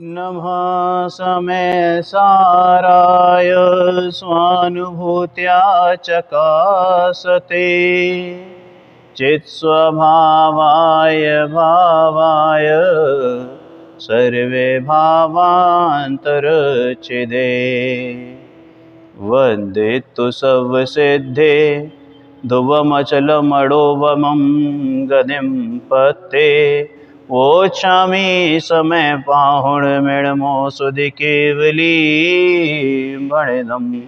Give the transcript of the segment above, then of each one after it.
नमः समय साराय स्वानुभूत्या चकासते चित्स्वभावाय भावाय सर्वे भावान्तरच्छिदे वन्दितु सर्वसिद्धे ध्रुवमचलमणोवमं गतिं पत्ते ओछामी समय पाहुण मिणमो सुधि केवली भणिदम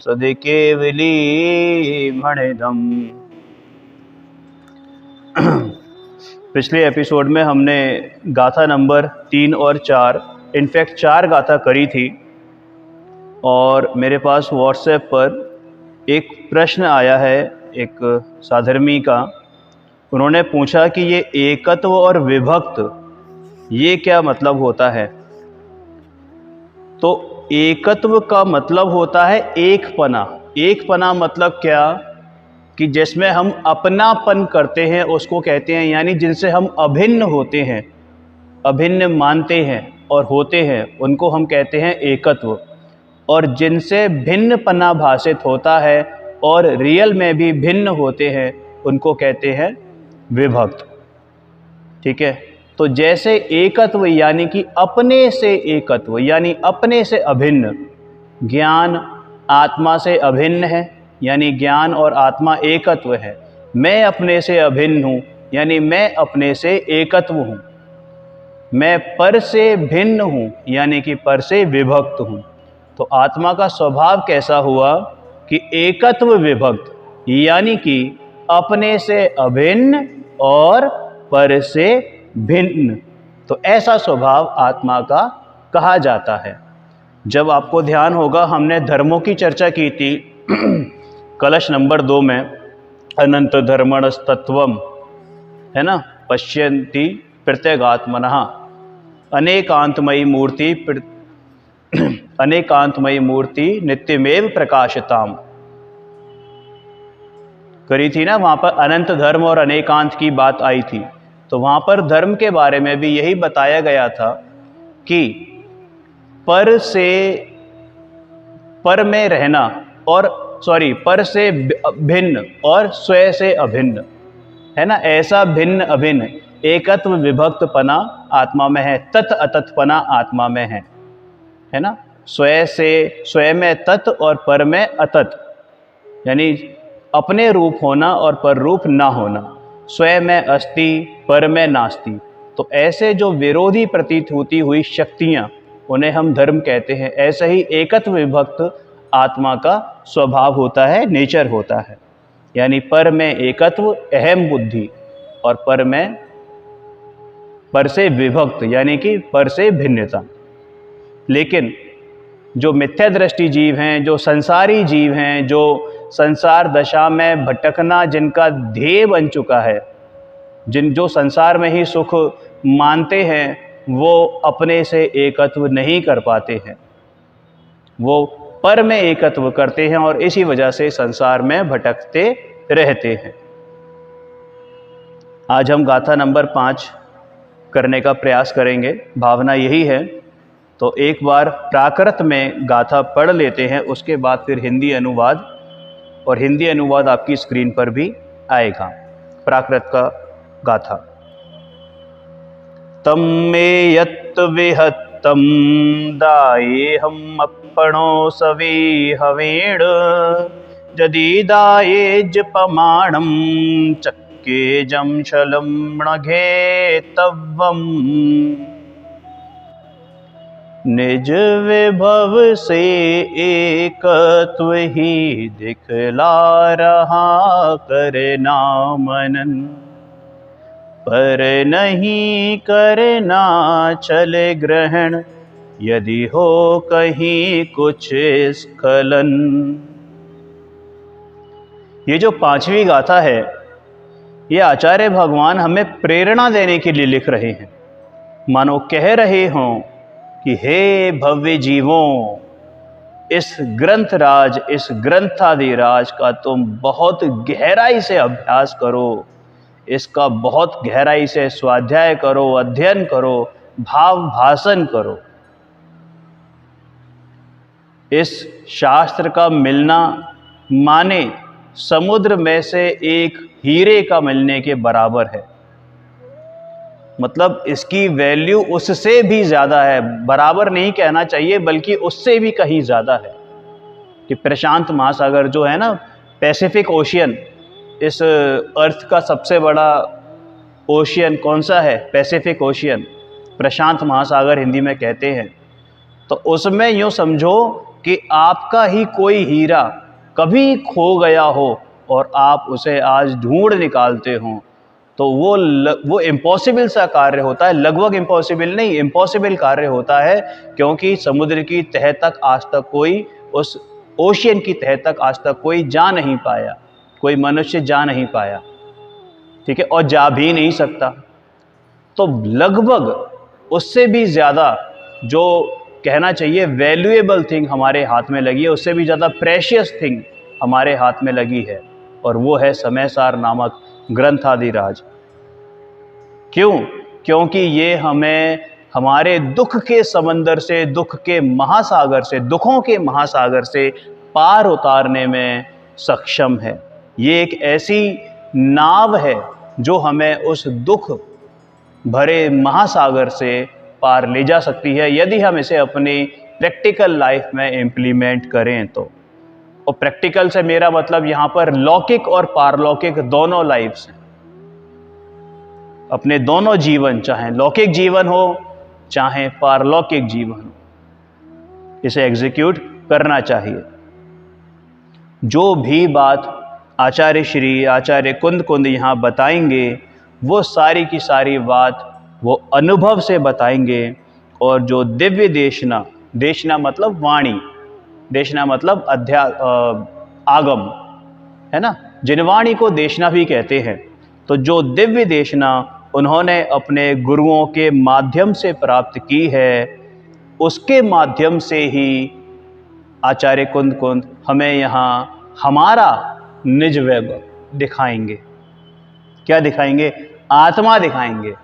सुधि केवली भणिदम। पिछले एपिसोड में हमने गाथा नंबर 3 और 4 इनफैक्ट 4 गाथा करी थी और मेरे पास व्हाट्सएप पर एक प्रश्न आया है एक साधर्मी का। उन्होंने पूछा कि ये एकत्व और विभक्त ये क्या मतलब होता है। तो एकत्व का मतलब होता है एक पना। एक पना मतलब क्या कि जिसमें हम अपनापन करते हैं उसको कहते हैं, यानी जिनसे हम अभिन्न होते हैं, अभिन्न मानते हैं और होते हैं, उनको हम कहते हैं एकत्व। और जिनसे भिन्न पना भाषित होता है और रियल में भी भिन्न होते हैं उनको कहते हैं विभक्त। ठीक है, तो जैसे एकत्व यानी कि अपने से एकत्व यानी अपने से अभिन्न, ज्ञान आत्मा से अभिन्न है यानी ज्ञान और आत्मा एकत्व है। मैं अपने से अभिन्न हूँ यानी मैं अपने से एकत्व हूँ। मैं पर से भिन्न हूँ यानी कि पर से विभक्त हूँ। तो आत्मा का स्वभाव कैसा हुआ कि एकत्व विभक्त यानी कि अपने से अभिन्न और पर से भिन्न। तो ऐसा स्वभाव आत्मा का कहा जाता है। जब आपको ध्यान होगा हमने धर्मों की चर्चा की थी कलश नंबर 2 में, अनंत धर्मणस्तत्वम है ना, पश्यन्ति प्रत्यगात्मनः अनेकांतमयी मूर्ति अनेकांतमयी मूर्ति नित्यमेव प्रकाशताम करी थी ना। वहाँ पर अनंत धर्म और अनेकांत की बात आई थी। तो वहाँ पर धर्म के बारे में भी यही बताया गया था कि पर से पर में रहना और पर से भिन्न और स्वयं से अभिन्न है ना। ऐसा भिन्न अभिन्न एकत्व विभक्त पना आत्मा में है, तत् अतत् पना आत्मा में है ना। स्वयं से स्वयं में तत् और पर में अतत्, यानी अपने रूप होना और पर रूप ना होना। स्वयं में अस्ति पर में नास्ति। तो ऐसे जो विरोधी प्रतीत होती हुई शक्तियाँ उन्हें हम धर्म कहते हैं। ऐसे ही एकत्व विभक्त आत्मा का स्वभाव होता है, नेचर होता है। यानी पर में एकत्व अहम बुद्धि और पर से विभक्त यानी कि पर से भिन्नता। लेकिन जो मिथ्या दृष्टि जीव हैं, जो संसारी जीव हैं, जो संसार दशा में भटकना जिनका ध्येय बन चुका है, जो संसार में ही सुख मानते हैं, वो अपने से एकत्व नहीं कर पाते हैं। वो पर में एकत्व करते हैं और इसी वजह से संसार में भटकते रहते हैं। आज हम गाथा नंबर 5 करने का प्रयास करेंगे। भावना यही है। तो एक बार प्राकृत में गाथा पढ़ लेते हैं, उसके बाद फिर हिंदी अनुवाद, और हिंदी अनुवाद आपकी स्क्रीन पर भी आएगा। प्राकृत का गाथा। तम मे यत् विहत्तम दाये हम अपणो सवे हवेण जदि दाये जपमाणम चक्के जम शलम णघे तव्वम निज विभव से एकत्व ही दिखला रहा करना मनन पर नहीं करना चल ग्रहण यदि हो कहीं कुछ स्खलन। ये जो 5वीं गाथा है ये आचार्य भगवान हमें प्रेरणा देने के लिए लिख रहे हैं। मानो कह रहे हों कि हे भव्य जीवों, इस ग्रंथ राज, इस ग्रंथादि राज का तुम बहुत गहराई से अभ्यास करो, इसका बहुत गहराई से स्वाध्याय करो, अध्ययन करो, भाव भाषण करो। इस शास्त्र का मिलना माने समुद्र में से एक हीरे का मिलने के बराबर है। मतलब इसकी वैल्यू उससे भी ज़्यादा है, बराबर नहीं कहना चाहिए बल्कि उससे भी कहीं ज़्यादा है। कि प्रशांत महासागर जो है ना, पैसिफिक ओशियन, इस अर्थ का सबसे बड़ा ओशियन कौन सा है? पैसिफिक ओशियन, प्रशांत महासागर हिंदी में कहते हैं। तो उसमें यूँ समझो कि आपका ही कोई हीरा कभी खो गया हो और आप उसे आज ढूंढ निकालते हो, तो वो इम्पॉसिबल सा कार्य होता है। लगभग इम्पॉसिबल नहीं, इम्पॉसिबल कार्य होता है, क्योंकि समुद्र की तह तक आज तक कोई, उस ओशियन की तह तक आज तक कोई जा नहीं पाया, कोई मनुष्य जा नहीं पाया, ठीक है, और जा भी नहीं सकता। तो लगभग उससे भी ज़्यादा जो कहना चाहिए वैल्यूएबल थिंग हमारे हाथ में लगी है, उससे भी ज़्यादा प्रेशियस थिंग हमारे हाथ में लगी है, और वो है समयसार नामक ग्रंथादिराज। क्यों? क्योंकि ये हमें हमारे दुख के समंदर से, दुख के महासागर से, दुखों के महासागर से पार उतारने में सक्षम है। ये एक ऐसी नाव है जो हमें उस दुख भरे महासागर से पार ले जा सकती है, यदि हम इसे अपनी प्रैक्टिकल लाइफ में इम्प्लीमेंट करें तो। और प्रैक्टिकल से मेरा मतलब यहाँ पर लौकिक और पारलौकिक दोनों लाइफ्स हैं। अपने दोनों जीवन, चाहे लौकिक जीवन हो चाहे पारलौकिक जीवन हो, इसे एग्जीक्यूट करना चाहिए। जो भी बात आचार्य कुंद यहाँ बताएंगे, वो सारी की सारी बात वो अनुभव से बताएंगे। और जो दिव्य देशना, देशना मतलब वाणी, देशना मतलब आगम है ना, जिनवाणी को देशना भी कहते हैं। तो जो दिव्य देशना उन्होंने अपने गुरुओं के माध्यम से प्राप्त की है, उसके माध्यम से ही आचार्य कुंद हमें यहाँ हमारा निज वैभव दिखाएंगे। क्या दिखाएंगे? आत्मा दिखाएंगे।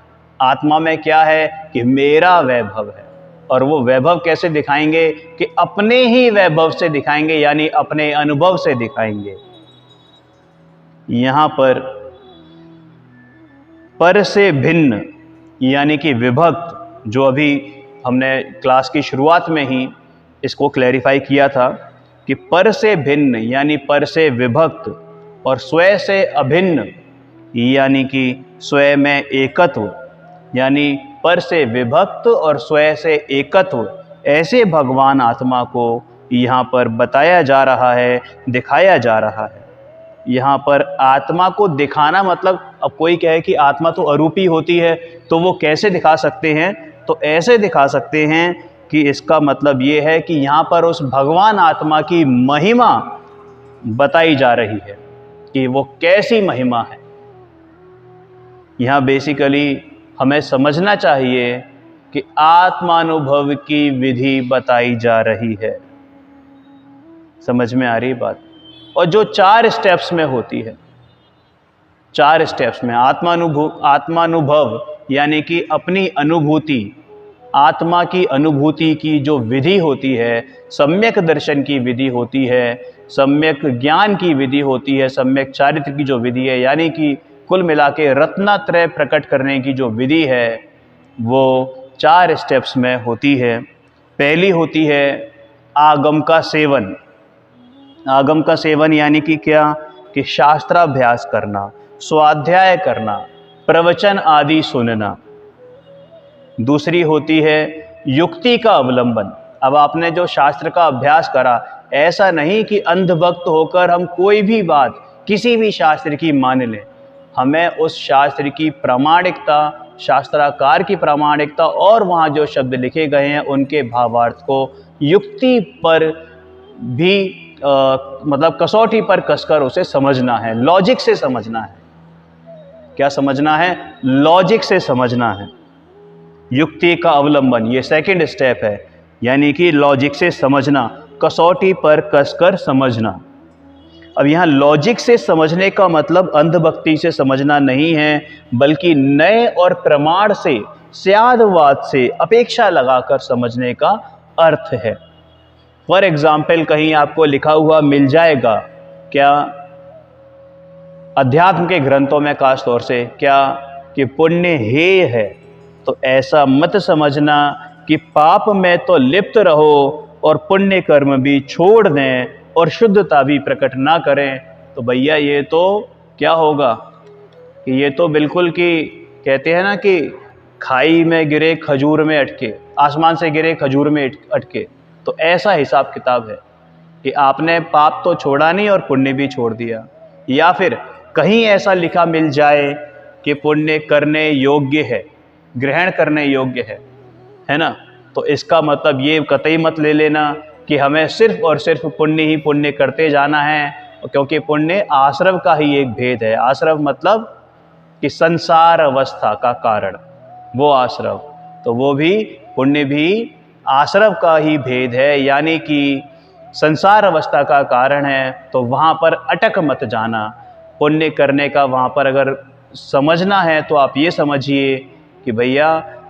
आत्मा में क्या है कि मेरा वैभव है, और वो वैभव कैसे दिखाएंगे कि अपने ही वैभव से दिखाएंगे, यानी अपने अनुभव से दिखाएंगे। यहाँ पर से भिन्न यानी कि विभक्त, जो अभी हमने क्लास की शुरुआत में ही इसको क्लैरिफाई किया था कि पर से भिन्न यानी पर से विभक्त, और स्वयं से अभिन्न यानी कि स्वयं में एकत्व, यानी पर से विभक्त और स्वयं से एकत्व, ऐसे भगवान आत्मा को यहाँ पर बताया जा रहा है, दिखाया जा रहा है। यहाँ पर आत्मा को दिखाना मतलब, अब कोई कहे कि आत्मा तो अरूपी होती है, तो वो कैसे दिखा सकते हैं? तो ऐसे दिखा सकते हैं कि इसका मतलब ये है कि यहाँ पर उस भगवान आत्मा की महिमा बताई जा रही है कि वो कैसी महिमा है। यहाँ बेसिकली हमें समझना चाहिए कि आत्मानुभव की विधि बताई जा रही है। समझ में आ रही बात? और जो 4 स्टेप्स में होती है, 4 स्टेप्स में आत्मानुभव यानी कि अपनी अनुभूति, आत्मा की अनुभूति की जो विधि होती है, सम्यक दर्शन की विधि होती है, सम्यक ज्ञान की विधि होती है, सम्यक चारित्र की जो विधि है, यानी कि कुल मिला के रत्नात्रय प्रकट करने की जो विधि है, वो 4 स्टेप्स में होती है। पहली होती है आगम का सेवन। आगम का सेवन यानी कि क्या? कि शास्त्राभ्यास करना, स्वाध्याय करना, प्रवचन आदि सुनना। दूसरी होती है युक्ति का अवलंबन। अब आपने जो शास्त्र का अभ्यास करा, ऐसा नहीं कि अंधभक्त होकर हम कोई भी बात किसी भी शास्त्र की मान लें। हमें उस शास्त्र की प्रामाणिकता, शास्त्राकार की प्रामाणिकता और वहाँ जो शब्द लिखे गए हैं उनके भावार्थ को युक्ति पर भी मतलब कसौटी पर कसकर उसे समझना है, लॉजिक से समझना है। क्या समझना है? लॉजिक से समझना है। युक्ति का अवलंबन, ये सेकंड स्टेप है, यानी कि लॉजिक से समझना, कसौटी पर कसकर समझना। अब यहाँ लॉजिक से समझने का मतलब अंधभक्ति से समझना नहीं है, बल्कि नए और प्रमाण से, स्यादवाद से अपेक्षा लगाकर समझने का अर्थ है। फॉर एग्जाम्पल कहीं आपको लिखा हुआ मिल जाएगा क्या, अध्यात्म के ग्रंथों में खास तौर से क्या, कि पुण्य हेय है, तो ऐसा मत समझना कि पाप में तो लिप्त रहो और पुण्य कर्म भी छोड़ दें और शुद्धता भी प्रकट ना करें। तो भैया ये तो क्या होगा कि ये तो बिल्कुल कि कहते हैं ना कि खाई में गिरे खजूर में अटके, आसमान से गिरे खजूर में अटके। तो ऐसा हिसाब किताब है कि आपने पाप तो छोड़ा नहीं और पुण्य भी छोड़ दिया। या फिर कहीं ऐसा लिखा मिल जाए कि पुण्य करने योग्य है, ग्रहण करने योग्य है ना, तो इसका मतलब ये कतई मत ले लेना कि हमें सिर्फ और सिर्फ पुण्य ही पुण्य करते जाना है, क्योंकि पुण्य आश्रव का ही एक भेद है। आश्रव मतलब कि संसार अवस्था का कारण, वो आश्रव, तो वो भी पुण्य भी आश्रव का ही भेद है, यानी कि संसार अवस्था का कारण है। तो वहाँ पर अटक मत जाना। पुण्य करने का वहाँ पर अगर समझना है तो आप ये समझिए कि भैया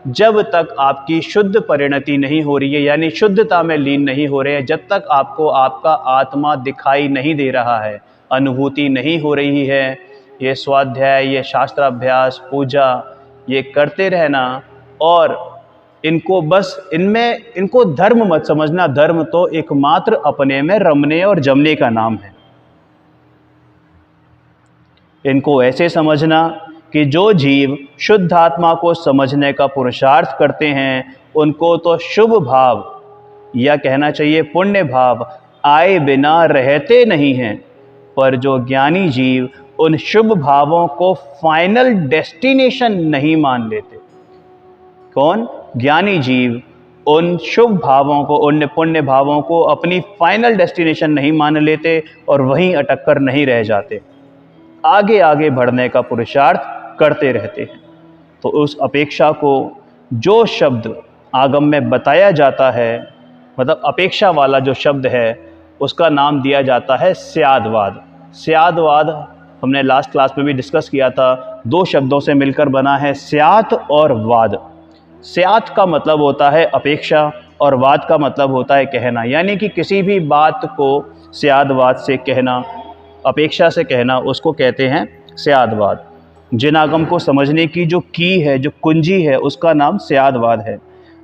जब तक आपकी शुद्ध परिणति नहीं हो रही है, यानी शुद्धता में लीन नहीं हो रहे हैं, जब तक आपको आपका आत्मा दिखाई नहीं दे रहा है, अनुभूति नहीं हो रही है, ये स्वाध्याय, ये शास्त्राभ्यास, पूजा, ये करते रहना। और इनको बस इनको धर्म मत समझना। धर्म तो एकमात्र अपने में रमने और जमने का नाम है। इनको ऐसे समझना कि जो जीव शुद्ध आत्मा को समझने का पुरुषार्थ करते हैं, उनको तो शुभ भाव या कहना चाहिए पुण्य भाव आए बिना रहते नहीं हैं। पर जो ज्ञानी जीव उन शुभ भावों को फाइनल डेस्टिनेशन नहीं मान लेते, कौन? ज्ञानी जीव उन शुभ भावों को, उन पुण्य भावों को अपनी फाइनल डेस्टिनेशन नहीं मान लेते और वहीं अटक कर नहीं रह जाते, आगे आगे बढ़ने का पुरुषार्थ करते रहते हैं। तो उस अपेक्षा को जो शब्द आगम में बताया जाता है, मतलब अपेक्षा वाला जो शब्द है, उसका नाम दिया जाता है स्यादवाद। स्यादवाद हमने लास्ट क्लास में भी डिस्कस किया था, दो शब्दों से मिलकर बना है, स्यात और वाद। स्यात का मतलब होता है अपेक्षा और वाद का मतलब होता है कहना, यानी कि किसी भी बात को स्यादवाद से कहना, अपेक्षा से कहना, उसको कहते हैं स्यादवाद। जिन आगम को समझने की जो की है, जो कुंजी है, उसका नाम स्यादवाद है।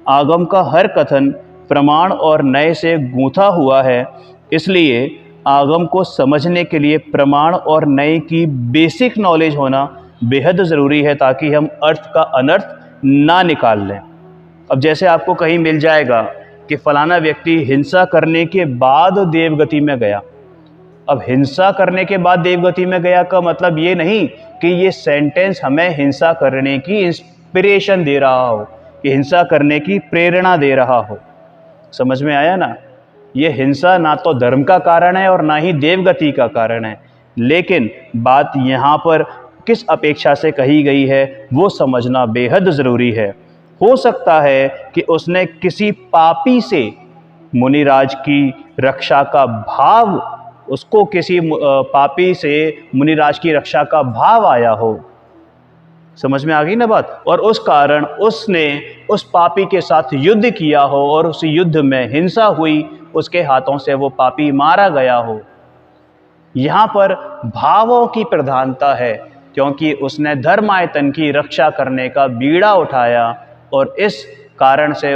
आगम का हर कथन प्रमाण और नए से गूंथा हुआ है, इसलिए आगम को समझने के लिए प्रमाण और नए की बेसिक नॉलेज होना बेहद ज़रूरी है, ताकि हम अर्थ का अनर्थ ना निकाल लें। अब जैसे आपको कहीं मिल जाएगा कि फलाना व्यक्ति हिंसा करने के बाद देवगति में गया। अब हिंसा करने के बाद देवगति में गया का मतलब ये नहीं कि ये सेंटेंस हमें हिंसा करने की इंस्पिरेशन दे रहा हो, कि हिंसा करने की प्रेरणा दे रहा हो। समझ में आया ना? ये हिंसा ना तो धर्म का कारण है और ना ही देवगति का कारण है। लेकिन बात यहाँ पर किस अपेक्षा से कही गई है वो समझना बेहद ज़रूरी है। हो सकता है कि उसने किसी पापी से मुनिराज की रक्षा का भाव, उसको किसी पापी से मुनिराज की रक्षा का भाव आया हो। समझ में आ गई ना बात? और उस कारण उसने उस पापी के साथ युद्ध किया हो और उस युद्ध में हिंसा हुई, उसके हाथों से वो पापी मारा गया हो। यहाँ पर भावों की प्रधानता है, क्योंकि उसने धर्मायतन की रक्षा करने का बीड़ा उठाया और इस कारण से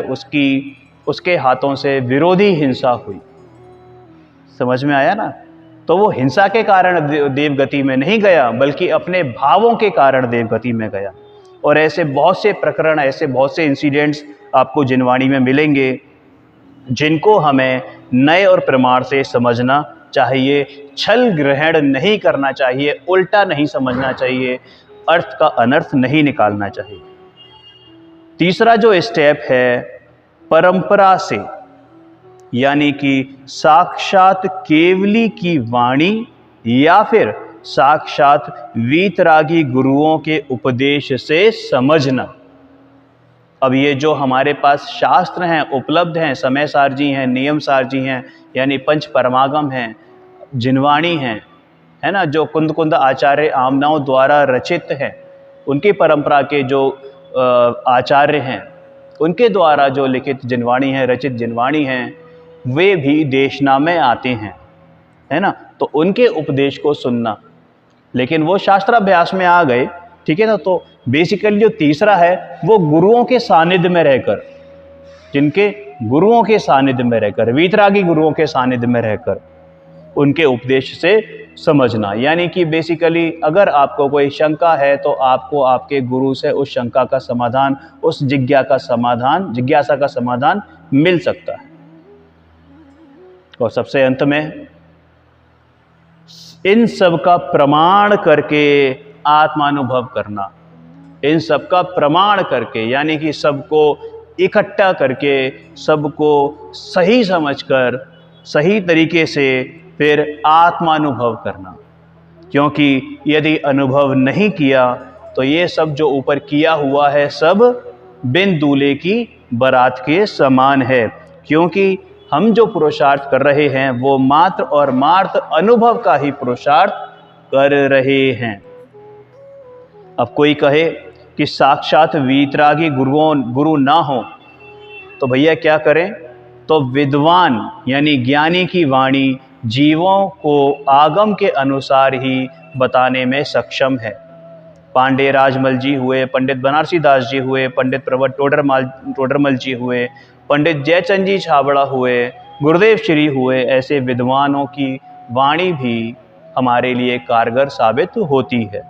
उसके हाथों से विरोधी हिंसा हुई। समझ में आया ना? तो वो हिंसा के कारण देवगति में नहीं गया, बल्कि अपने भावों के कारण देवगति में गया। और ऐसे बहुत से प्रकरण, ऐसे बहुत से इंसिडेंट्स आपको जिनवाणी में मिलेंगे, जिनको हमें नए और प्रमाण से समझना चाहिए। छल ग्रहण नहीं करना चाहिए, उल्टा नहीं समझना चाहिए, अर्थ का अनर्थ नहीं निकालना चाहिए। तीसरा जो स्टेप है, परंपरा से, यानी कि साक्षात केवली की वाणी या फिर साक्षात वीतरागी गुरुओं के उपदेश से समझना। अब ये जो हमारे पास शास्त्र हैं, उपलब्ध हैं, समय सारजी हैं, नियम सारजी हैं, यानी पंच परमागम हैं, जिनवाणी हैं, है ना, जो कुंद कुंद आचार्य आमनाओं द्वारा रचित हैं, उनकी परंपरा के जो आचार्य हैं, उनके द्वारा जो लिखित जिनवाणी है, रचित जिनवाणी हैं, वे भी देशना में आते हैं, है ना, तो उनके उपदेश को सुनना। लेकिन वो शास्त्राभ्यास में आ गए, ठीक है ना। तो बेसिकली जो तीसरा है वो गुरुओं के सानिध्य में रहकर, जिनके गुरुओं के सानिध्य में रहकर, वीतरागी गुरुओं के सानिध्य में रहकर उनके उपदेश से समझना। यानी कि बेसिकली अगर आपको कोई शंका है तो आपको आपके गुरु से उस शंका का समाधान, उस जिज्ञासा का समाधान मिल सकता है। और सबसे अंत में इन सब का प्रमाण करके आत्मानुभव करना, इन सब का प्रमाण करके, यानी कि सबको इकट्ठा करके, सबको सही समझकर, सही तरीके से फिर आत्मानुभव करना। क्योंकि यदि अनुभव नहीं किया तो ये सब जो ऊपर किया हुआ है सब बिन दूल्हे की बारात के समान है। क्योंकि हम जो पुरुषार्थ कर रहे हैं वो मात्र और मात्र अनुभव का ही पुरुषार्थ कर रहे हैं। अब कोई कहे कि साक्षात वीतरागी गुरु ना हो तो भैया क्या करें? तो विद्वान यानी ज्ञानी की वाणी जीवों को आगम के अनुसार ही बताने में सक्षम है। पांडे राजमल जी हुए, पंडित बनारसी दास जी हुए, पंडित प्रवट टोडरमल जी हुए, पंडित जयचंद जी छाबड़ा हुए, गुरुदेव श्री हुए, ऐसे विद्वानों की वाणी भी हमारे लिए कारगर साबित होती है।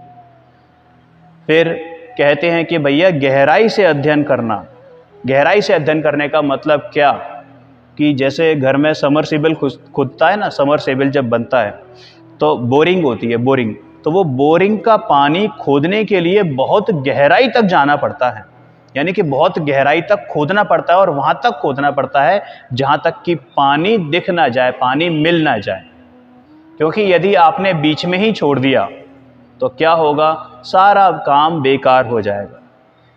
फिर कहते हैं कि भैया गहराई से अध्ययन करना। गहराई से अध्ययन करने का मतलब क्या? कि जैसे घर में समरसेबल खुदता है ना, समरसेबल जब बनता है तो बोरिंग होती है, बोरिंग, तो वो बोरिंग का पानी खोदने के लिए बहुत गहराई तक जाना पड़ता है, यानी कि बहुत गहराई तक खोदना पड़ता है और वहाँ तक खोदना पड़ता है जहाँ तक कि पानी दिख ना जाए, पानी मिल ना जाए। क्योंकि यदि आपने बीच में ही छोड़ दिया तो क्या होगा? सारा काम बेकार हो जाएगा।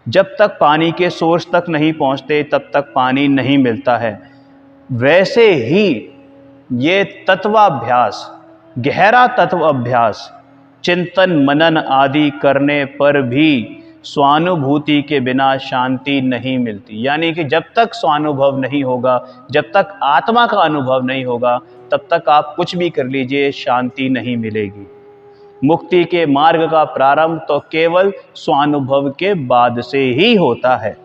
जब तक पानी के सोर्स तक नहीं पहुँचते तब तक पानी नहीं मिलता है। वैसे ही ये तत्वाभ्यास, गहरा तत्व अभ्यास, चिंतन मनन आदि करने पर भी स्वानुभूति के बिना शांति नहीं मिलती। यानी कि जब तक स्वानुभव नहीं होगा, जब तक आत्मा का अनुभव नहीं होगा, तब तक आप कुछ भी कर लीजिए, शांति नहीं मिलेगी। मुक्ति के मार्ग का प्रारंभ तो केवल स्वानुभव के बाद से ही होता है।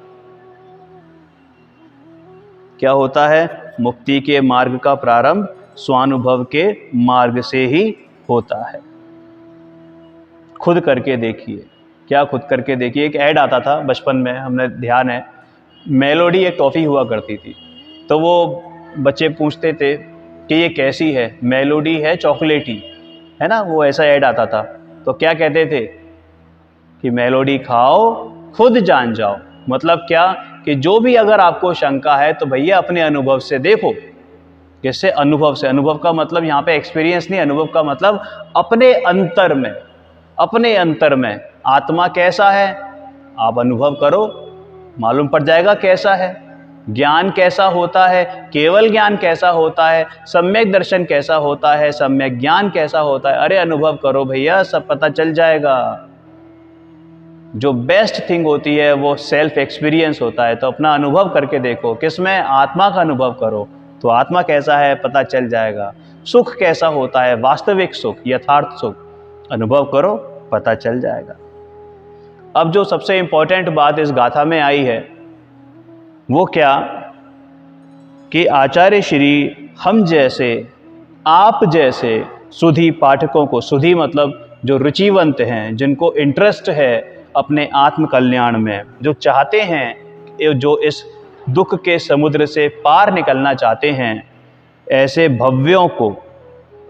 क्या होता है? मुक्ति के मार्ग का प्रारंभ स्वानुभव के मार्ग से ही होता है। खुद करके देखिए। क्या खुद करके देखिए? एक ऐड आता था बचपन में, हमने ध्यान है, मेलोडी एक टॉफ़ी हुआ करती थी, तो वो बच्चे पूछते थे कि ये कैसी है? मेलोडी है चॉकलेटी, है ना, वो ऐसा ऐड आता था। तो क्या कहते थे कि मेलोडी खाओ खुद जान जाओ। मतलब क्या? कि जो भी अगर आपको शंका है तो भैया अपने अनुभव से देखो। किससे? अनुभव से। अनुभव का मतलब यहाँ पे एक्सपीरियंस नहीं, अनुभव का मतलब अपने अंतर में, अपने अंतर में आत्मा कैसा है आप अनुभव करो, मालूम पड़ जाएगा कैसा है। ज्ञान कैसा होता है, केवल ज्ञान कैसा होता है, सम्यक दर्शन कैसा होता है, सम्यक ज्ञान कैसा होता है, अरे अनुभव करो भैया, सब पता चल जाएगा। जो बेस्ट थिंग होती है वो सेल्फ एक्सपीरियंस होता है। तो अपना अनुभव करके देखो, किसमें? आत्मा का अनुभव करो, तो आत्मा कैसा है पता चल जाएगा। सुख कैसा होता है, वास्तविक सुख, यथार्थ सुख, अनुभव करो, पता चल जाएगा। अब जो सबसे इंपॉर्टेंट बात इस गाथा में आई है वो क्या? कि आचार्य श्री हम जैसे, आप जैसे सुधी पाठकों को, सुधी मतलब जो रुचिवंत हैं, जिनको इंटरेस्ट है अपने आत्म कल्याण में, जो चाहते हैं, जो इस दुख के समुद्र से पार निकलना चाहते हैं, ऐसे भव्यों को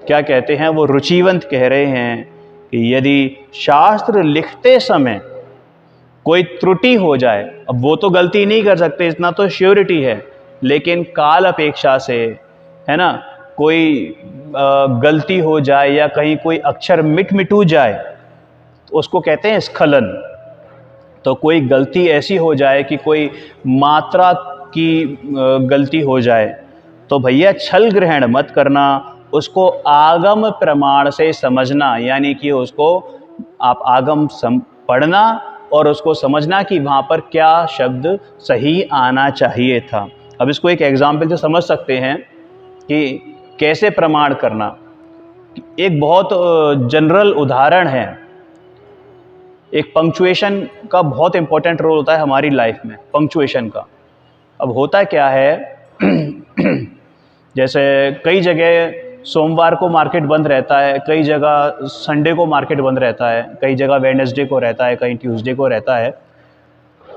क्या कहते हैं? वो रुचिवंत कह रहे हैं कि यदि शास्त्र लिखते समय कोई त्रुटि हो जाए, अब वो तो गलती नहीं कर सकते, इतना तो श्योरिटी है, लेकिन काल अपेक्षा से, है ना, कोई गलती हो जाए या कहीं कोई अक्षर मिटू जाए तो उसको कहते हैं स्खलन। तो कोई गलती ऐसी हो जाए कि कोई मात्रा की गलती हो जाए तो भैया छल ग्रहण मत करना, उसको आगम प्रमाण से समझना। यानी कि उसको आप आगम पढ़ना और उसको समझना कि वहाँ पर क्या शब्द सही आना चाहिए था। अब इसको एक एग्जाम्पल से समझ सकते हैं कि कैसे प्रमाण करना। एक बहुत जनरल उदाहरण है, एक पंक्चुएशन का बहुत इंपॉर्टेंट रोल होता है हमारी लाइफ में, पंक्चुएशन का। अब होता क्या है जैसे कई जगह सोमवार को मार्केट बंद रहता है, कई जगह संडे को मार्केट बंद रहता है, कई जगह वेडनेसडे को रहता है, कहीं ट्यूसडे को रहता है।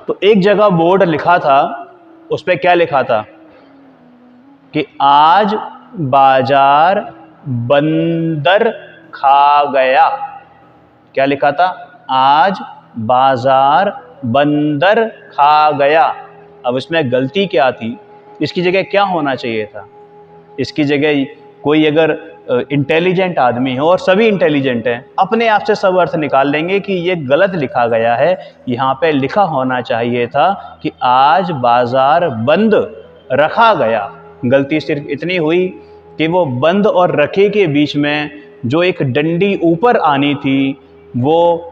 तो एक जगह बोर्ड लिखा था, उस पर क्या लिखा था कि आज बाजार बंदर खा गया। क्या लिखा था? आज बाजार बंदर खा गया। अब इसमें गलती क्या थी? इसकी जगह क्या होना चाहिए था? इसकी जगह कोई अगर इंटेलिजेंट आदमी हो, और सभी इंटेलिजेंट हैं, अपने आप से सब अर्थ निकाल लेंगे कि ये गलत लिखा गया है। यहाँ पे लिखा होना चाहिए था कि आज बाजार बंद रखा गया। गलती सिर्फ इतनी हुई कि वो बंद और रखे के बीच में जो एक डंडी ऊपर आनी थी वो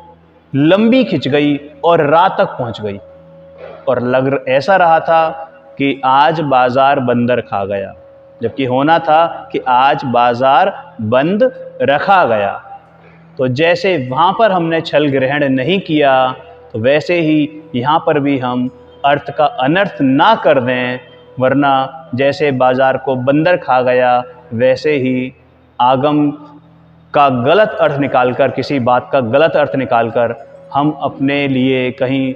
लंबी खिंच गई और रात तक पहुंच गई, और ऐसा रहा था कि आज बाजार बंदर खा गया, जबकि होना था कि आज बाजार बंद रखा गया। तो जैसे वहाँ पर हमने छल ग्रहण नहीं किया, तो वैसे ही यहाँ पर भी हम अर्थ का अनर्थ ना कर दें, वरना जैसे बाजार को बंदर खा गया, वैसे ही आगम का गलत अर्थ निकालकर, किसी बात का गलत अर्थ निकालकर हम अपने लिए कहीं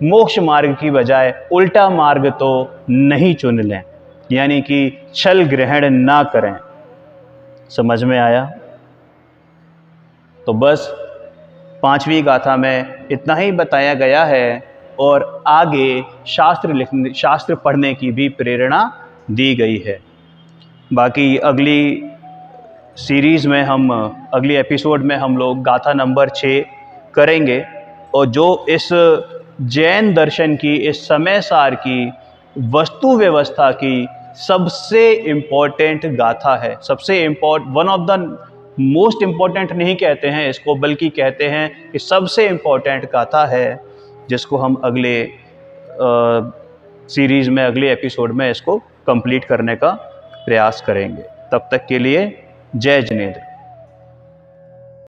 मोक्ष मार्ग की बजाय उल्टा मार्ग तो नहीं चुन लें, यानी कि छल ग्रहण ना करें। समझ में आया? तो बस 5वीं गाथा में इतना ही बताया गया है, और आगे शास्त्र पढ़ने की भी प्रेरणा दी गई है। बाकी अगली सीरीज़ में अगली एपिसोड में हम लोग गाथा नंबर 6 करेंगे, और जो इस जैन दर्शन की, इस समय सार की, वस्तु व्यवस्था की सबसे इम्पोर्टेंट गाथा है। सबसे one of the most important नहीं कहते हैं इसको, बल्कि कहते हैं कि सबसे इम्पोर्टेंट गाथा है, जिसको हम अगले सीरीज़ में, अगले एपिसोड में इसको कंप्लीट करने का प्रयास करेंगे। तब तक के लिए जय जिनेंद्र।